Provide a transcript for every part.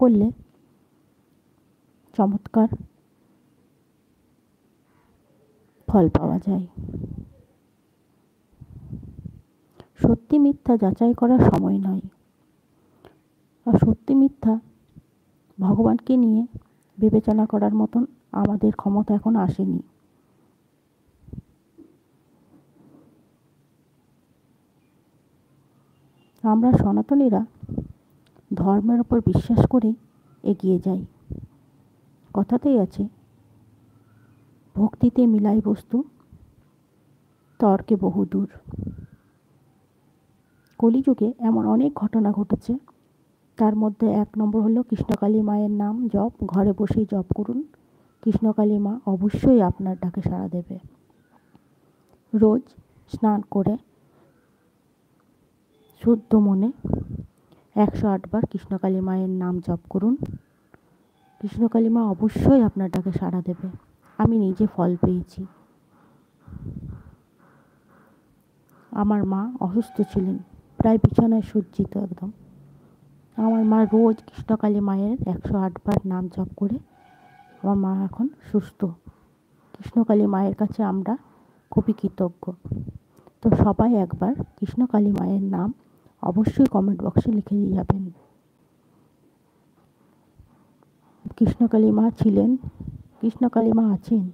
করলে চমৎকার ফল পাওয়া যায়। সত্যি মিথ্যা যাচাই করার সময় নয়, আর সত্যি মিথ্যা ভগবানকে নিয়ে বিবেচনা করার মতন আমাদের ক্ষমতা এখন আসেনি। আমরা সনাতনীরা ধর্মের ওপর বিশ্বাস করে এগিয়ে যাই। কথাতেই আছে, ভক্তিতে মিলাই বস্তু, তর্কে বহুদূর। কলিযুগে এমন অনেক ঘটনা ঘটেছে, তার মধ্যে 1 নম্বর হলো কৃষ্ণকালী মায়ের নাম জপ। ঘরে বসেই জপ করুন, কৃষ্ণকালী মা অবশ্যই আপনার ডাকে সাড়া দেবে। রোজ স্নান করে শুদ্ধ মনে 108 বার কৃষ্ণকালী মায়ের নাম জপ করুন, কৃষ্ণকালী মা অবশ্যই আপনার ডাকে সাড়া দেবে। আমি নিজে ফল পেয়েছি। আমার মা অসুস্থ ছিলেন, প্রায় বিছানায় সজ্জিত একদম। আমার মা রোজ কৃষ্ণকালী মায়ের 108 বার নাম জপ করে আমার মা এখন সুস্থ। কৃষ্ণকালী মায়ের কাছে আমরা খুবই কৃতজ্ঞ। তো সবাই একবার কৃষ্ণকালী মায়ের নাম অবশ্যই কমেন্ট বক্সে লিখে দিয়ে যাবেন। কৃষ্ণকালী মা ছিলেন, কৃষ্ণকালী মা আছেন,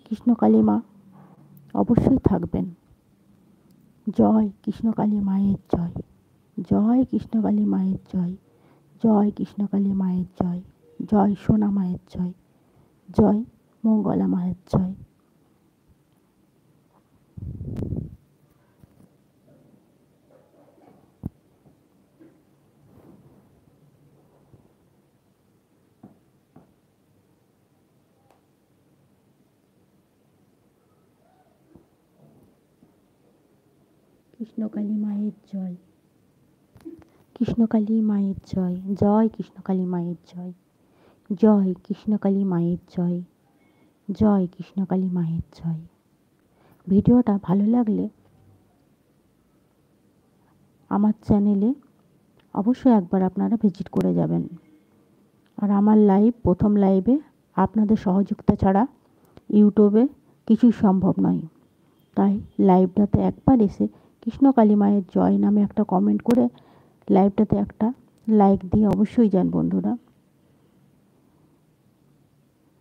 কৃষ্ণকালী মা অবশ্যই থাকবেন। জয় কৃষ্ণকালী মায়ের জয়, জয় কৃষ্ণকালী মায়ের জয়, জয় কৃষ্ণকালী মায়ের জয়, জয় সোনা মায়ের জয়, জয় মঙ্গলা মায়ের জয়। কৃষ্ণকালী মায়ের জয়, কৃষ্ণকালী মায়ের জয়, জয় কৃষ্ণকালী মায়ের জয়, জয় কৃষ্ণকালী মায়ের জয়, জয় কৃষ্ণকালী মায়ের জয়। ভিডিওটা ভালো লাগলে আমার চ্যানেলে অবশ্যই একবার আপনারা ভিজিট করে যাবেন। আর আমার প্রথম লাইভে আপনাদের সহযোগিতা ছাড়া ইউটিউবে কিছুই সম্ভব নয়। তাই লাইভটাতে একবার এসে কৃষ্ণকালী মায়ের জয় নামে একটা কমেন্ট করে লাইভটাতে একটা লাইক দিয়ে অবশ্যই যান বন্ধুরা।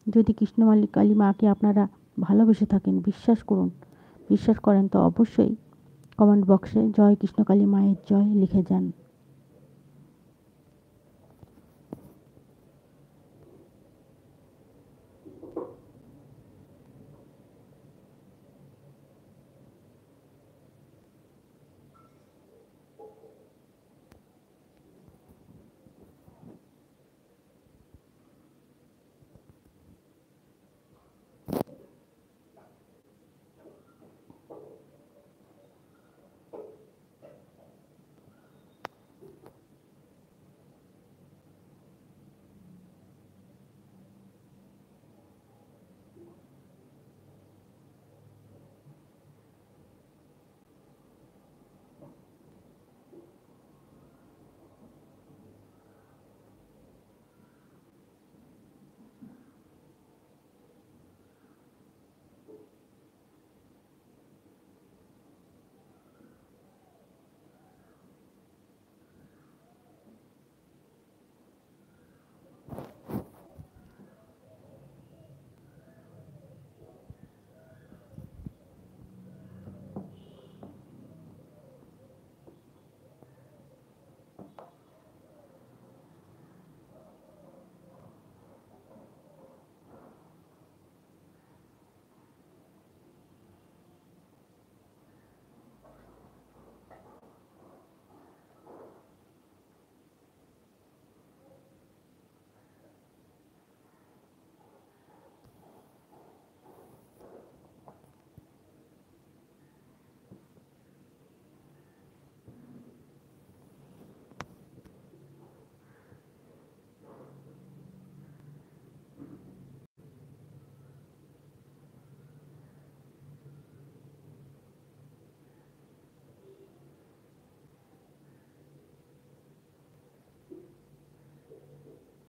যদি কৃষ্ণকালী মাকে আপনারা ভালোবেসে থাকেন, বিশ্বাস করেন, তো অবশ্যই কমেন্ট বক্সে জয় কৃষ্ণকালী মায়ের জয় লিখে যান।